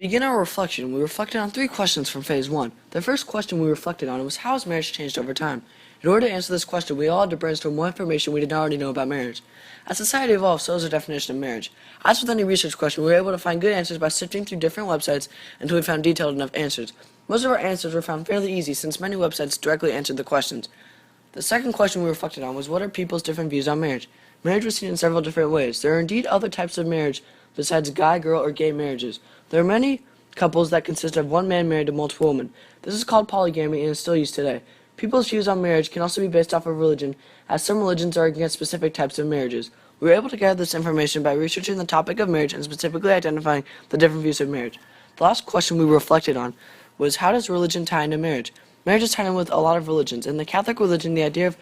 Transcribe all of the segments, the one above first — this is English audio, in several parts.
Begin our reflection, we reflected on 3 questions from Phase 1. The first question we reflected on was how has marriage changed over time? In order to answer this question, we all had to brainstorm more information we did not already know about marriage. As society evolves, so has our definition of marriage. As with any research question, we were able to find good answers by sifting through different websites until we found detailed enough answers. Most of our answers were found fairly easy since many websites directly answered the questions. The second question we reflected on was what are people's different views on marriage? Marriage was seen in several different ways. There are indeed other types of marriage besides guy, girl, or gay marriages. There are many couples that consist of one man married to multiple women. This is called polygamy and is still used today. People's views on marriage can also be based off of religion, as some religions are against specific types of marriages. We were able to gather this information by researching the topic of marriage and specifically identifying the different views of marriage. The last question we reflected on was how does religion tie into marriage? Marriage is tied in with a lot of religions. In the Catholic religion, the idea of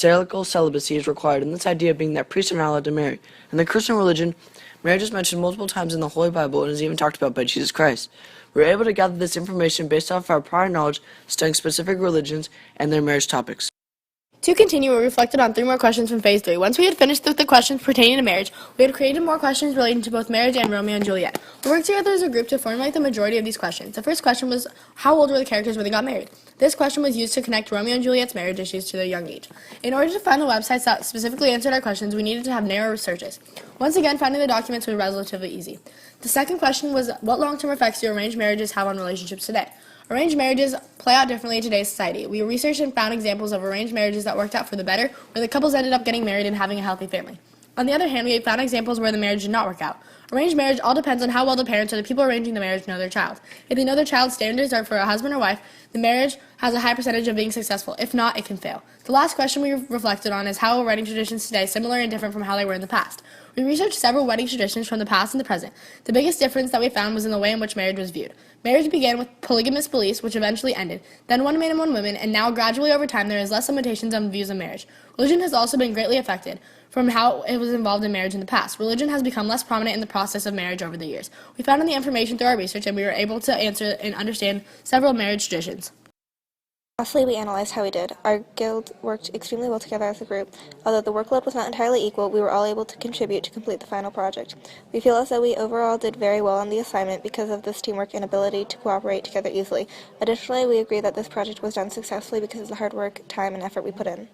clerical celibacy is required, and this idea being that priests are not allowed to marry. In the Christian religion, marriage is mentioned multiple times in the Holy Bible and is even talked about by Jesus Christ. We were able to gather this information based off our prior knowledge studying specific religions and their marriage topics. To continue, we reflected on 3 more questions from Phase 3. Once we had finished with the questions pertaining to marriage, we had created more questions relating to both marriage and Romeo and Juliet. We worked together as a group to formulate the majority of these questions. The first question was, how old were the characters when they got married? This question was used to connect Romeo and Juliet's marriage issues to their young age. In order to find the websites that specifically answered our questions, we needed to have narrow searches. Once again, finding the documents was relatively easy. The second question was, what long-term effects do arranged marriages have on relationships today? Arranged marriages play out differently in today's society. We researched and found examples of arranged marriages that worked out for the better, where the couples ended up getting married and having a healthy family. On the other hand, we found examples where the marriage did not work out. Arranged marriage all depends on how well the parents or the people arranging the marriage know their child. If they know their child's standards are for a husband or wife, the marriage has a high percentage of being successful. If not, it can fail. The last question we reflected on is how are wedding traditions today similar and different from how they were in the past? We researched several wedding traditions from the past and the present. The biggest difference that we found was in the way in which marriage was viewed. Marriage began with polygamous beliefs, which eventually ended, then one man and one woman, and now gradually over time there is less limitations on views of marriage. Religion has also been greatly affected from how it was involved in marriage in the past. Religion has become less prominent in the process of marriage over the years. We found in the information through our research, and we were able to answer and understand several marriage traditions. Lastly, we analyzed how we did. Our guild worked extremely well together as a group. Although the workload was not entirely equal, we were all able to contribute to complete the final project. We feel as though we overall did very well on the assignment because of this teamwork and ability to cooperate together easily. Additionally, we agree that this project was done successfully because of the hard work, time, and effort we put in.